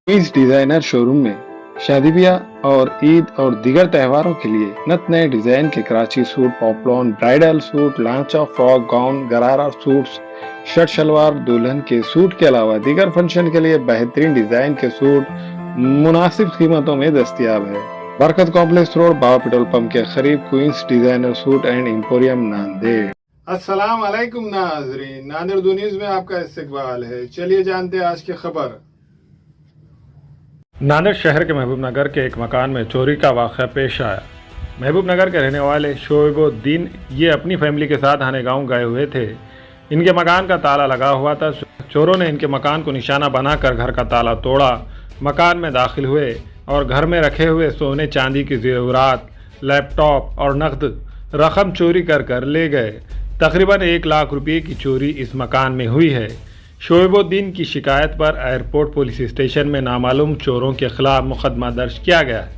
इस designer showroom में शादी ब्याह और ईद और दीगर त्योहारों के लिए नत नए डिजाइन के Karachi suit, poplin, bridal suit, लांचा, frock, gown, gharara suits, shirt shalwar, दुल्हन के सूट के अलावा दीगर फंक्शन के लिए बेहतरीन डिजाइन के सूट मुनासिब कीमतों में दस्तियाब है। Barkat complex road, Baba petrol pump के करीब, Queens designer suit and emporium, Nanded. अस्सलाम वालेकुम नाज़रीन, नांदेड़ दो न्यूज़ में आपका इस्तकबाल है। चलिए जानते हैं आज की खबर। नांदेड़ शहर के महबूब नगर के एक मकान में चोरी का वाक़या पेश आया। महबूब नगर के रहने वाले शोएबुद्दीन ये अपनी फैमिली के साथ हाने गाँव गए हुए थे। इनके मकान का ताला लगा हुआ था। चोरों ने इनके मकान को निशाना बनाकर घर का ताला तोड़ा, मकान में दाखिल हुए और घर में रखे हुए सोने चांदी की ज़ेवरात, लैपटॉप और नकद रकम चोरी कर ले गए। तकरीबन 1 लाख रुपये की चोरी इस मकान में हुई है। शोएबुद्दीन की शिकायत पर एयरपोर्ट पुलिस स्टेशन में नामालूम चोरों के खिलाफ मुकदमा दर्ज किया गया है।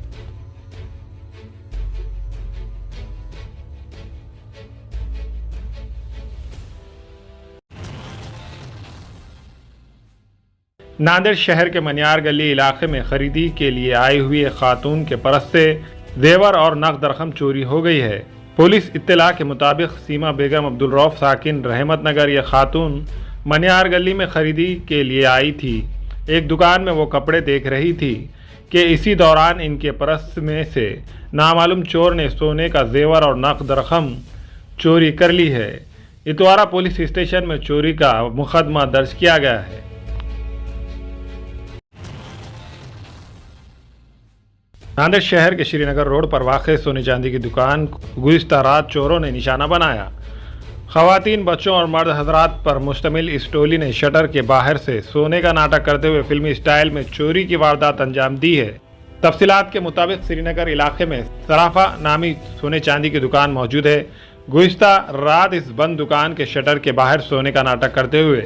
नांदेड़ शहर के मनियार गली इलाके में खरीदी के लिए आई हुई एक खातून के पर्स से जेवर और नकद रकम चोरी हो गई है। पुलिस इत्तला के मुताबिक सीमा बेगम अब्दुल रऊफ साकिन रहमत नगर ये खातून मनियार गली में खरीदी के लिए आई थी। एक दुकान में वो कपड़े देख रही थी कि इसी दौरान इनके पर्स में से नामालूम चोर ने सोने का जेवर और नकद रकम चोरी कर ली है। इतवारा पुलिस स्टेशन में चोरी का मुकदमा दर्ज किया गया है। नांदेड़ शहर के श्रीनगर रोड पर वाक़ सोने चांदी की दुकान गुज़िश्ता रात चोरों ने निशाना बनाया। ख़वातीन, बच्चों और मर्द हजरात पर मुश्तमिल इस टोली ने शटर के बाहर से सोने का नाटक करते हुए फिल्मी स्टाइल में चोरी की वारदात अंजाम दी है। तफसीलात के मुताबिक श्रीनगर इलाके में सराफा नामी सोने चांदी की दुकान मौजूद है। गुज़िश्ता रात इस बंद दुकान के शटर के बाहर सोने का नाटक करते हुए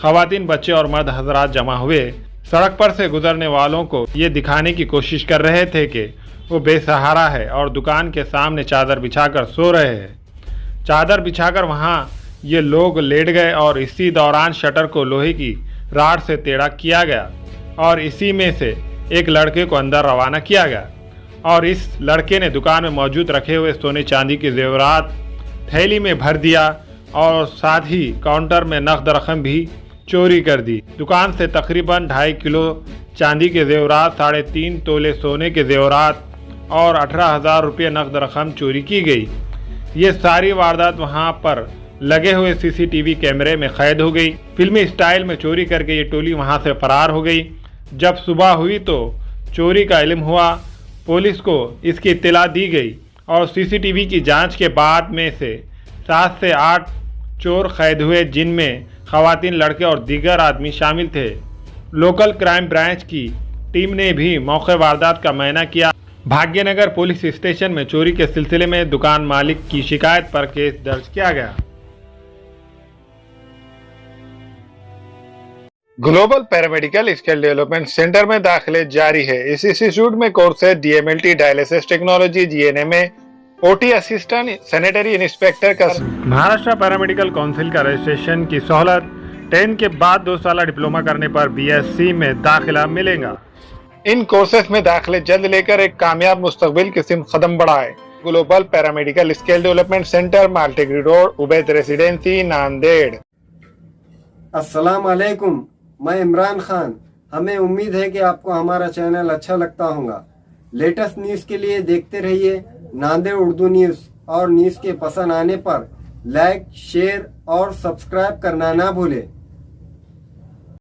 ख़वातीन, बच्चे और मर्द हजरात जमा हुए सड़क पर से गुजरने वालों को ये दिखाने की कोशिश कर रहे थे कि वो बेसहारा है और दुकान के सामने चादर बिछाकर सो रहे हैं। चादर बिछाकर वहाँ ये लोग लेट गए और इसी दौरान शटर को लोहे की राड से टेढ़ा किया गया और इसी में से एक लड़के को अंदर रवाना किया गया और इस लड़के ने दुकान में मौजूद रखे हुए सोने चांदी के जेवरात थैली में भर दिया और साथ ही काउंटर में नकद रकम भी चोरी कर दी। दुकान से तकरीबन 2.5 किलो चांदी के जेवरात, 3.5 तोले सोने के जेवरात और 18,000 रुपये नकद रकम चोरी की गई। ये सारी वारदात वहां पर लगे हुए सीसीटीवी कैमरे में कैद हो गई। फिल्मी स्टाइल में चोरी करके ये टोली वहां से फरार हो गई। जब सुबह हुई तो चोरी का इल्म हुआ, पुलिस को इसकी इत्तला दी गई और सीसीटीवी की जांच के बाद में से 7 से 8 चोर कैद हुए, जिनमें ख़वातीन, लड़के और दीगर आदमी शामिल थे। लोकल क्राइम ब्रांच की टीम ने भी मौके वारदात का मुआयना किया। भाग्यनगर पुलिस स्टेशन में चोरी के सिलसिले में दुकान मालिक की शिकायत पर केस दर्ज किया गया। Global paramedical skill development centre में दाखिले जारी है। इस इंस्टीट्यूट में कोर्स है DMLT, dialysis technology, GNMA, OT assistant, sanitary inspector का। महाराष्ट्र पैरामेडिकल काउंसिल का रजिस्ट्रेशन की सहूलत 10 के बाद 2 साल डिप्लोमा करने पर BSc में दाखिला मिलेगा। इन कोर्सेज में दाखिले जल्द लेकर एक कामयाब मुस्तकबिल की सिमत कदम बढ़ाए। Global paramedical skill development centre, माल्टेगरी रोड, उबैद रेसिडेंसी, नांदेड़। अस्सलाम वालेकुम, मैं इमरान खान। हमें उम्मीद है कि आपको हमारा चैनल अच्छा लगता होगा। लेटेस्ट न्यूज़ के लिए देखते रहिए नांदेड़ उर्दू न्यूज़ और न्यूज़ के पसंद आने पर लाइक, शेयर और सब्सक्राइब करना ना भूलें।